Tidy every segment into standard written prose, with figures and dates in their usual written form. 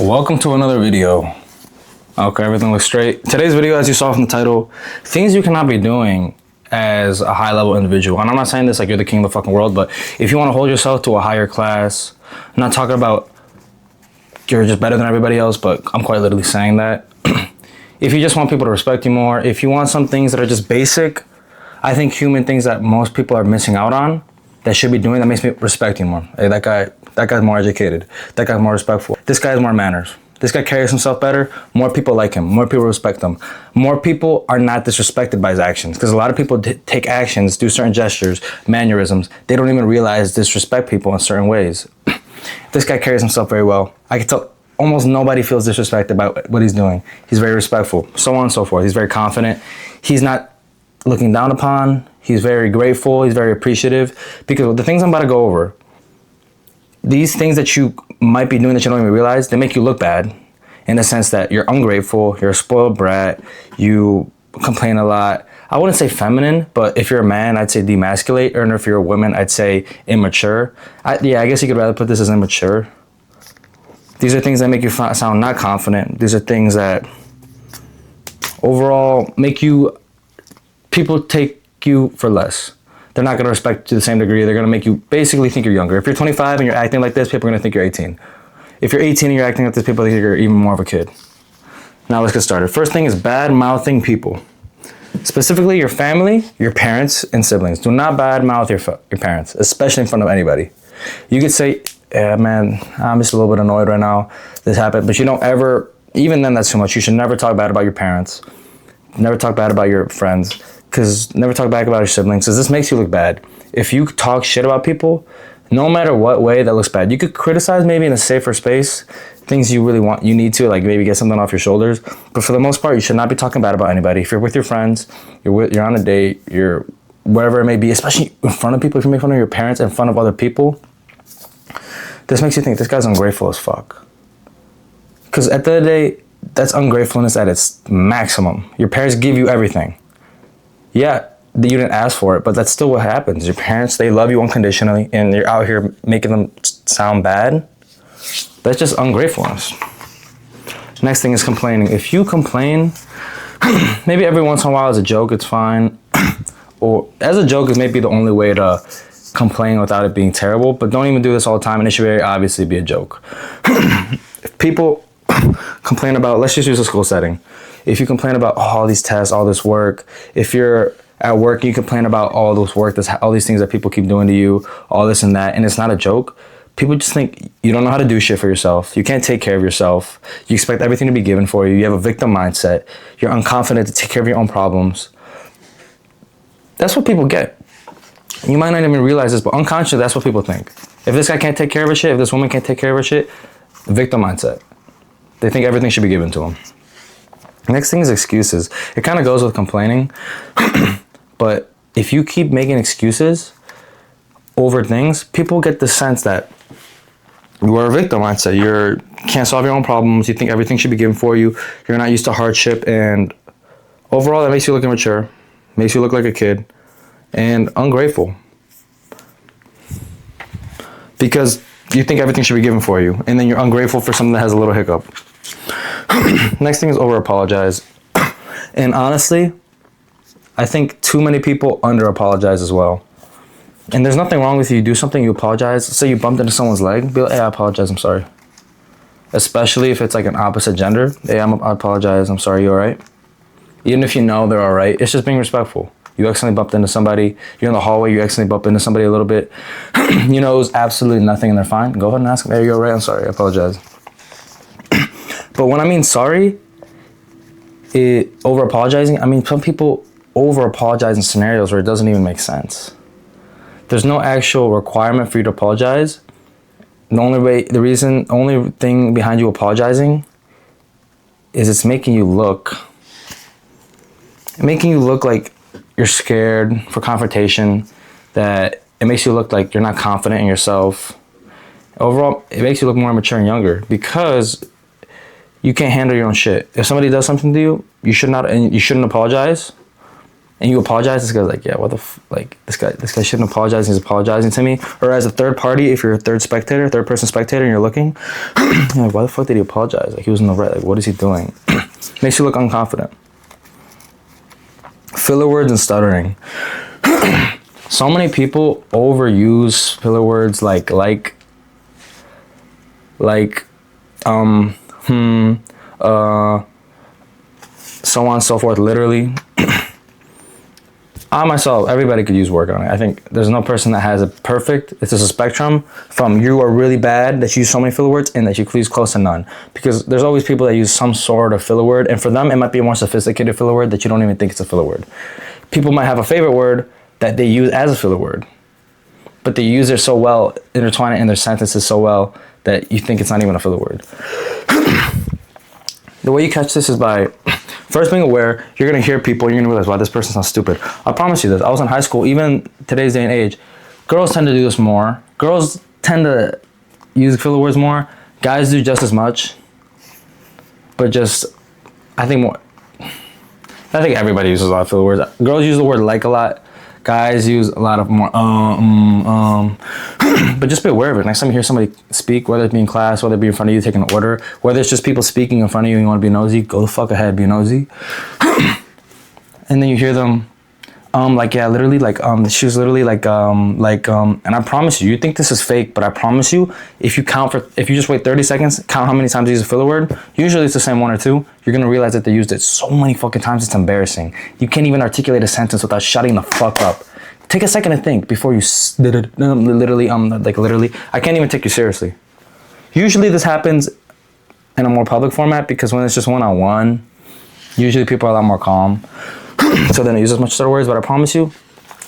Welcome to another video. Okay, everything looks straight. Today's video, as you saw from the title, things you cannot be doing as a high level individual. And I'm not saying this like you're the king of the fucking world, but if you want to hold yourself to a higher class, I'm not talking about you're just better than everybody else, but I'm quite literally saying that. If you just want people to respect you more, if you want some things that are just basic, I think human things that most people are missing out on, that should be doing, that makes me respect you more. Hey, that guy's more educated. That guy's more respectful. This guy has more manners. This guy carries himself better. More people like him. More people respect him. More people are not disrespected by his actions. Because a lot of people take actions, do certain gestures, mannerisms. They don't even realize disrespect people in certain ways. This guy carries himself very well. I can tell almost nobody feels disrespected by what he's doing. He's very respectful, so on and so forth. He's very confident. He's not looking down upon. He's very grateful. He's very appreciative. Because the things I'm about to go over, these things that you might be doing that you don't even realize, they make you look bad in the sense that you're ungrateful, you're a spoiled brat, you complain a lot. I wouldn't say feminine, but if you're a man, I'd say demasculate, or if you're a woman, I'd say immature. I guess you could rather put this as immature. These are things that make you sound not confident. These are things that overall make you, people take you for less. They're not going to respect you to the same degree. They're going to make you basically think you're younger. If you're 25 and you're acting like this, people are going to think you're 18. If you're 18 and you're acting like this, people think you're even more of a kid. Now let's get started. First thing is bad-mouthing people. Specifically your family, your parents, and siblings. Do not bad-mouth your parents, especially in front of anybody. You could say, yeah, man, I'm just a little bit annoyed right now. This happened. But you don't ever, even then that's too much. You should never talk bad about your parents. Never talk bad about your friends. Because never talk back about your siblings, because this makes you look bad. If you talk shit about people, no matter what way, that looks bad. You could criticize maybe in a safer space, things you really want, you need to, like maybe get something off your shoulders. But for the most part, you should not be talking bad about anybody. If you're with your friends, you're on a date, you're wherever it may be, especially in front of people, if you make fun of your parents in front of other people, this makes you think this guy's ungrateful as fuck. Because at the end of the day, that's ungratefulness at its maximum. Your parents give you everything. Yeah, you didn't ask for it, but that's still what happens. Your parents, they love you unconditionally, and you're out here making them sound bad. That's just ungratefulness. Next thing is complaining. If you complain, maybe every once in a while as a joke, it's fine. Or as a joke is maybe the only way to complain without it being terrible, but don't even do this all the time, and it should very obviously be a joke. If people complain about, let's just use a school setting. If you complain about all these tests, all this work, if you're at work, you complain about all this work, all these things that people keep doing to you, all this and that, and it's not a joke, people just think you don't know how to do shit for yourself. You can't take care of yourself. You expect everything to be given for you. You have a victim mindset. You're unconfident to take care of your own problems. That's what people get. You might not even realize this, but unconsciously, that's what people think. If this guy can't take care of his shit, if this woman can't take care of her shit, victim mindset. They think everything should be given to them. Next thing is excuses. It kind of goes with complaining, but if you keep making excuses over things, people get the sense that you are a victim mindset. You can't solve your own problems. You think everything should be given for you. You're not used to hardship, and overall, that makes you look immature, makes you look like a kid, and ungrateful. Because you think everything should be given for you, and then you're ungrateful for something that has a little hiccup. Next thing is over apologize. And honestly, I think too many people under apologize as well. And there's nothing wrong with you do something, you apologize. Say you bumped into someone's leg, be like, hey, I apologize, I'm sorry. Especially if it's like an opposite gender. Hey, I apologize, I'm sorry, you all right? Even if you know they're all right, it's just being respectful. You accidentally bumped into somebody, you're in the hallway, you accidentally bumped into somebody a little bit. You know, it was absolutely nothing and they're fine. Go ahead and ask them, hey, you all right? I'm sorry, I apologize. But when I mean sorry, over apologizing, I mean some people over apologize in scenarios where it doesn't even make sense. There's no actual requirement for you to apologize. The only thing behind you apologizing is it's making you look like you're scared for confrontation, that it makes you look like you're not confident in yourself. Overall, it makes you look more immature and younger because you can't handle your own shit. If somebody does something to you, you shouldn't apologize. and you apologize, this guy's like, yeah, what the like this guy shouldn't apologize. He's apologizing to me. Or as a third party, if you're a third person spectator, and you're looking, you're like, why the fuck did he apologize? Like he was in the right. Like what is he doing? Makes you look unconfident. Filler words and stuttering. So many people overuse filler words like so on and so forth, literally. I myself, everybody could use work on it. I think there's no person that has it perfect. It's just a spectrum from you are really bad that you use so many filler words and that you use close to none. Because there's always people that use some sort of filler word, and for them it might be a more sophisticated filler word that you don't even think it's a filler word. People might have a favorite word that they use as a filler word, but they use it so well, intertwine it in their sentences so well that you think it's not even a filler word. The way you catch this is by first being aware. You're going to hear people, you're going to realize, wow, this person sounds stupid. I promise you this. I was in high school, even today's day and age, girls tend to do this more. Girls tend to use filler words more. Guys do just as much. But just, I think everybody uses a lot of filler words. Girls use the word like a lot. Guys use a lot of more but just be aware of it. Next time you hear somebody speak, whether it be in class, whether it be in front of you taking an order, whether it's just people speaking in front of you and you want to be nosy, go the fuck ahead, be nosy. And then you hear them like, yeah, literally, like, she was literally like, and I promise you think this is fake, but I promise you, if you just wait 30 seconds, count how many times they use a filler word, usually it's the same one or two, you're gonna realize that they used it so many fucking times, it's embarrassing. You can't even articulate a sentence without shutting the fuck up. Take a second to think before you literally, I can't even take you seriously. Usually this happens in a more public format because when it's just one-on-one, usually people are a lot more calm. So they don't use as much stutter words, but I promise you,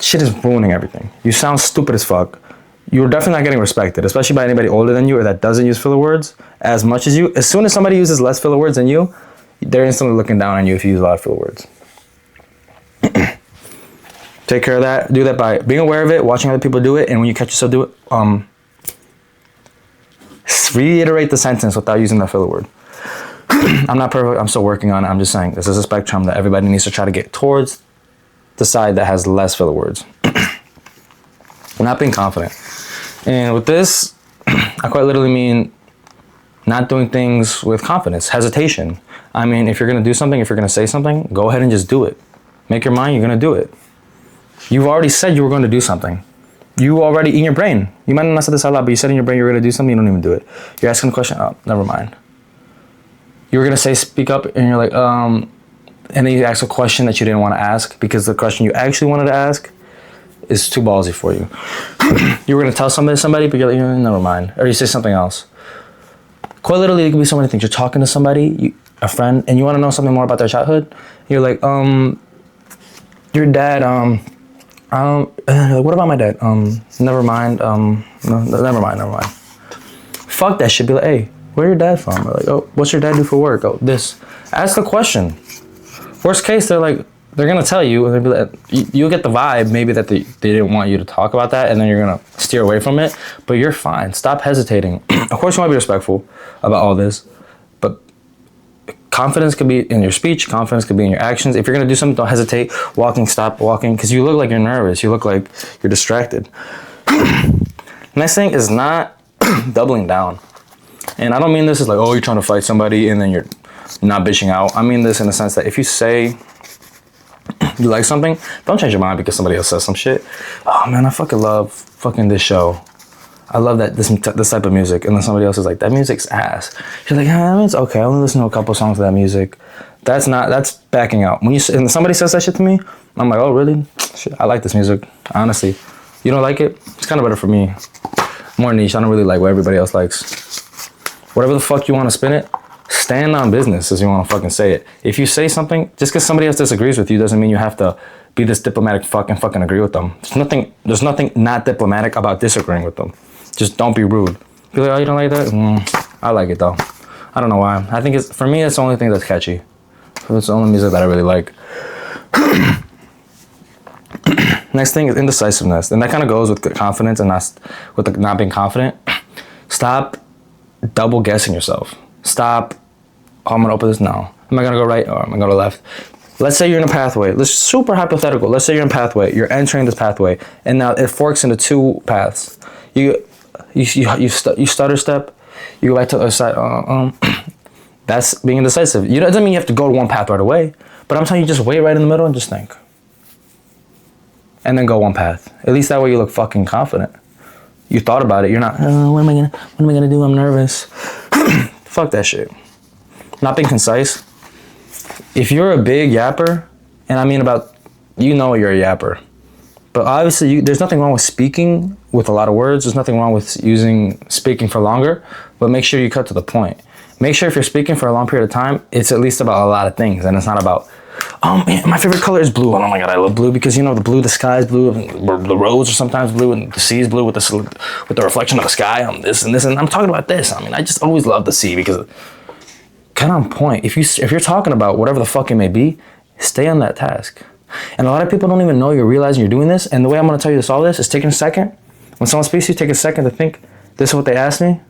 shit is ruining everything. You sound stupid as fuck. You're definitely not getting respected, especially by anybody older than you or that doesn't use filler words as much as you. As soon as somebody uses less filler words than you, they're instantly looking down on you if you use a lot of filler words. Take care of that. Do that by being aware of it, watching other people do it, and when you catch yourself do it, reiterate the sentence without using that filler word. I'm not perfect. I'm still working on it. I'm just saying this is a spectrum that everybody needs to try to get towards the side that has less filler words. Not being confident. And with this, I quite literally mean not doing things with confidence, hesitation. I mean, if you're going to do something, if you're going to say something, go ahead and just do it. Make your mind, you're going to do it. You've already said you were going to do something. You already, in your brain, you might not have said this out loud, but you said in your brain you're going to do something, you don't even do it. You're asking a question, oh, never mind. You were going to say, speak up, and you're like, and then you ask a question that you didn't want to ask because the question you actually wanted to ask is too ballsy for you. You were going to tell somebody, but you're like, never mind. Or you say something else. Quite literally, it could be so many things. You're talking to somebody, a friend, and you want to know something more about their childhood. You're like, your dad, what about my dad? Never mind. No, never mind. Fuck that shit. Be like, hey, where your dad from? Or like, oh, what's your dad do for work? Oh, this. Ask the question. Worst case, they're gonna tell you, and they'll be like, you'll get the vibe maybe that they didn't want you to talk about that, and then you're gonna steer away from it. But you're fine. Stop hesitating. Of course, you want to be respectful about all this, but confidence could be in your speech. Confidence could be in your actions. If you're gonna do something, don't hesitate. Stop walking, because you look like you're nervous. You look like you're distracted. Next thing is not doubling down. And I don't mean this as like, oh, you're trying to fight somebody and then you're not bitching out. I mean this in the sense that if you say you like something, don't change your mind because somebody else says some shit. Oh man, I fucking love fucking this show. I love that this type of music. And then somebody else is like, that music's ass. You're like, that means okay. I only listen to a couple songs of that music. That's backing out. When and somebody says that shit to me, I'm like, oh really? Shit, I like this music. Honestly, you don't like it? It's kind of better for me. More niche. I don't really like what everybody else likes. Whatever the fuck you want to spin it, stand on business as you want to fucking say it. If you say something, just because somebody else disagrees with you doesn't mean you have to be this diplomatic fucking agree with them. There's nothing not diplomatic about disagreeing with them. Just don't be rude. Be like, oh, you don't like that? I like it though. I don't know why. I think for me, it's the only thing that's catchy. It's the only music that I really like. Next thing is indecisiveness. And that kind of goes with confidence and not being confident. Stop double guessing yourself. Stop, oh, I'm gonna open this now. Am I gonna go right or am I gonna go left? Let's say you're in a pathway. Let's super hypothetical. Let's say you're in a pathway. You're entering this pathway, and now it forks into two paths. You stutter step. You go back to the other side. That's being indecisive. It doesn't mean you have to go to one path right away, but I'm telling you, just wait right in the middle and just think, and then go one path. At least that way you look fucking confident. You thought about it. You're not. What am I gonna do? I'm nervous. Fuck that shit. Not being concise. If you're a big yapper, and I mean you're a yapper, but obviously there's nothing wrong with speaking with a lot of words. There's nothing wrong with speaking for longer, but make sure you cut to the point. Make sure if you're speaking for a long period of time, it's at least about a lot of things, and it's not about, oh man, my favorite color is blue. Oh my God, I love blue because the sky is blue, and the roads are sometimes blue, and the sea is blue with the reflection of the sky on this and this. And I'm talking about this. I mean, I just always love the sea because kind of on point. If you're talking about whatever the fuck it may be, stay on that task. And a lot of people don't even know you're realizing you're doing this. And the way I'm going to tell you to solve this is taking a second. When someone speaks to you, take a second to think, this is what they asked me.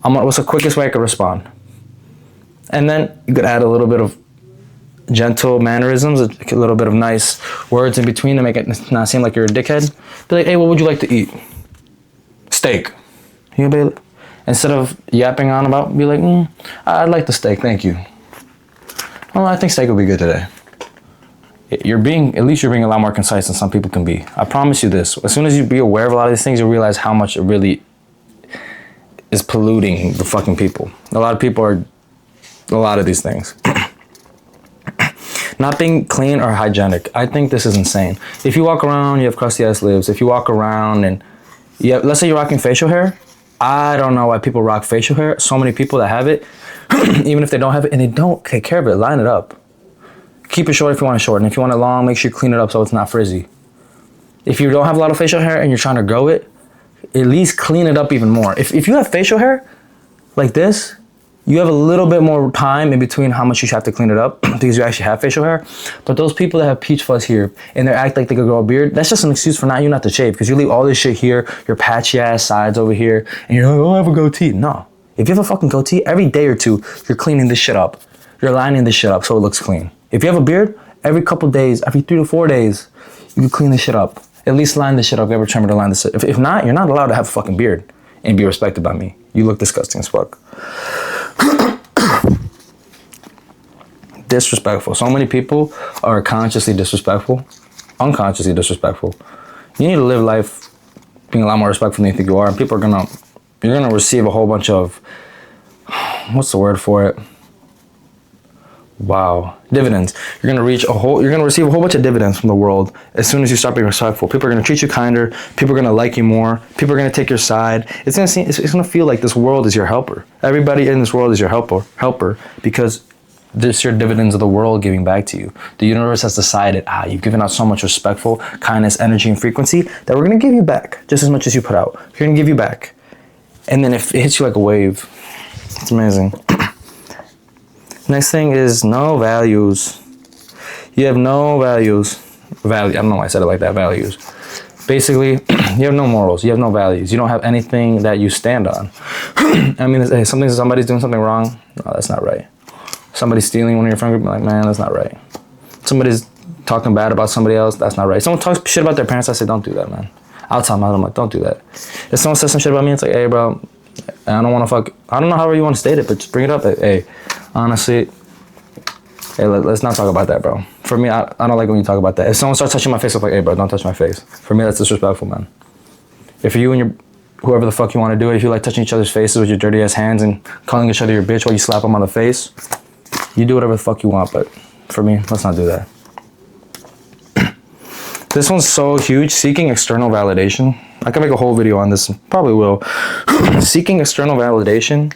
What's the quickest way I could respond? And then you could add a little bit of gentle mannerisms, a little bit of nice words in between to make it not seem like you're a dickhead. Be like, hey, what would you like to eat? Steak. Instead of yapping on about, be like, I'd like the steak, thank you. Well, I think steak would be good today. At least you're being a lot more concise than some people can be. I promise you this. As soon as you be aware of a lot of these things, you'll realize how much it really is polluting the fucking people. A lot of people are a lot of these things. Not being clean or hygienic. I think this is insane. If you walk around, you have crusty ass lips. If you walk around and let's say you're rocking facial hair. I don't know why people rock facial hair. So many people that have it, even if they don't have it and they don't take care of it, line it up. Keep it short if you want it short. And if you want it long, make sure you clean it up so it's not frizzy. If you don't have a lot of facial hair and you're trying to grow it, at least clean it up even more. If you have facial hair like this, you have a little bit more time in between how much you have to clean it up because you actually have facial hair. But those people that have peach fuzz here and they act like they could grow a beard, that's just an excuse for not to shave because you leave all this shit here, your patchy ass sides over here, and you're like, oh, I have a goatee. No. If you have a fucking goatee, every day or two, you're cleaning this shit up. You're lining this shit up so it looks clean. If you have a beard, every couple days, every 3 to 4 days, you can clean this shit up. At least line this shit up. Ever trimmer to line this shit. If not, you're not allowed to have a fucking beard and be respected by me. You look disgusting as fuck. Disrespectful. So many people are consciously disrespectful, unconsciously disrespectful. You need to live life being a lot more respectful than you think you are, and you're gonna receive a whole bunch of, what's the word for it? Wow, dividends. You're gonna receive a whole bunch of dividends from the world as soon as you start being respectful. People are gonna treat you kinder. People are gonna like you more. People are gonna take your side. It's gonna feel like this world is your helper. Everybody in this world is your helper because this your dividends of the world giving back to you. The universe has decided, you've given out so much respectful kindness, energy, and frequency that we're gonna give you back just as much as you put out. We're gonna give you back, and then if it hits you like a wave, it's amazing. Next thing is no values. You have no values. I don't know why I said it like that. Values. Basically, you have no morals. You have no values. You don't have anything that you stand on. I mean, hey, somebody's doing something wrong. No, that's not right. Somebody's stealing one of your friend group. Like, man, that's not right. Somebody's talking bad about somebody else. That's not right. Someone talks shit about their parents. I say, don't do that, man. I'll tell them. I'm like, don't do that. If someone says some shit about me, it's like, hey, bro, I don't want to fuck. I don't know however you want to state it, but just bring it up. Hey, honestly, hey, let's not talk about that, bro. For me, I don't like when you talk about that. If someone starts touching my face, I'm like, hey, bro, don't touch my face. For me, that's disrespectful, man. If you and whoever the fuck you want to do it, if you like touching each other's faces with your dirty ass hands and calling each other your bitch while you slap them on the face, you do whatever the fuck you want, but for me, let's not do that. This one's so huge. Seeking external validation. I can make a whole video on this, probably will. Seeking external validation.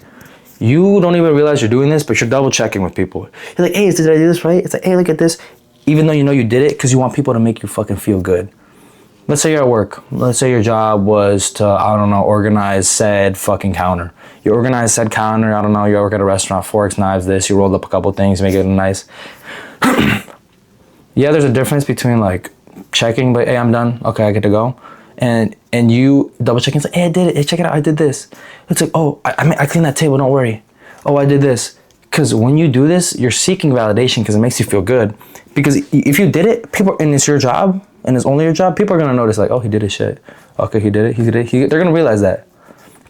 You don't even realize you're doing this, but you're double checking with people. You're like, hey, did I do this right? It's like, hey, look at this. Even though you know you did it, because you want people to make you fucking feel good. Let's say you're at work. Let's say your job was to, I don't know, organize said fucking counter. You organize said counter, I don't know, you work at a restaurant, forks, knives, this, you rolled up a couple things, make it nice. Yeah, there's a difference between like checking, but hey, I'm done. Okay, I get to go. And you double checking, it's like, hey, I did it. Hey, check it out, I did this. It's like, oh, I cleaned that table, don't worry. Oh, I did this. Because when you do this, you're seeking validation because it makes you feel good. Because if you did it, people, and it's your job, and it's only your job, people are going to notice like, oh, he did his shit. Okay, he did it. They're going to realize that.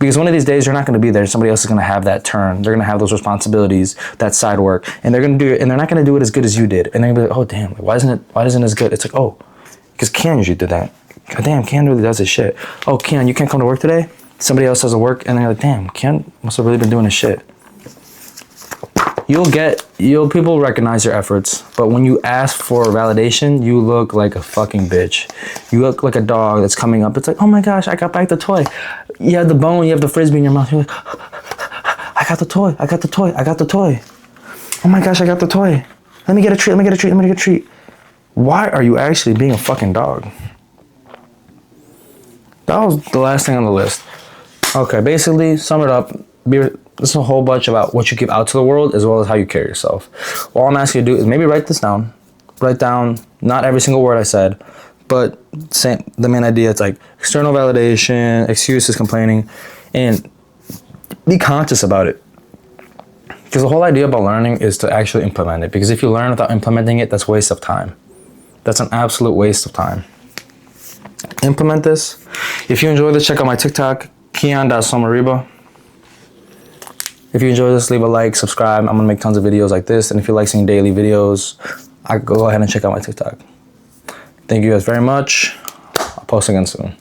Because one of these days, you're not going to be there. Somebody else is going to have that turn. They're going to have those responsibilities, that side work. And they're going to do it, and they're not going to do it as good as you did. And they're going to be like, oh, damn, why isn't it as good? It's like, oh, because Kian usually did that. God damn, Kian really does his shit. Oh, Kian, you can't come to work today? Somebody else does the work, and they're like, damn, Kian must have really been doing his shit. People recognize your efforts, but when you ask for validation, you look like a fucking bitch. You look like a dog that's coming up. It's like, oh my gosh, I got back the toy. You have the bone, you have the frisbee in your mouth. You're like, I got the toy. Oh my gosh, I got the toy. Let me get a treat. Why are you actually being a fucking dog? That was the last thing on the list. Okay, basically, sum it up. This is a whole bunch about what you give out to the world as well as how you carry yourself. All I'm asking you to do is maybe write this down. Write down not every single word I said, but the main idea. It's like external validation, excuses, complaining, and be conscious about it. Because the whole idea about learning is to actually implement it. Because if you learn without implementing it, that's a waste of time. That's an absolute waste of time. Implement this. If you enjoy this, check out my TikTok, Kian.Somarriba. If you enjoy this, leave a like, subscribe. I'm gonna make tons of videos like this. And if you like seeing daily videos, go ahead and check out my TikTok. Thank you guys very much. I'll post again soon.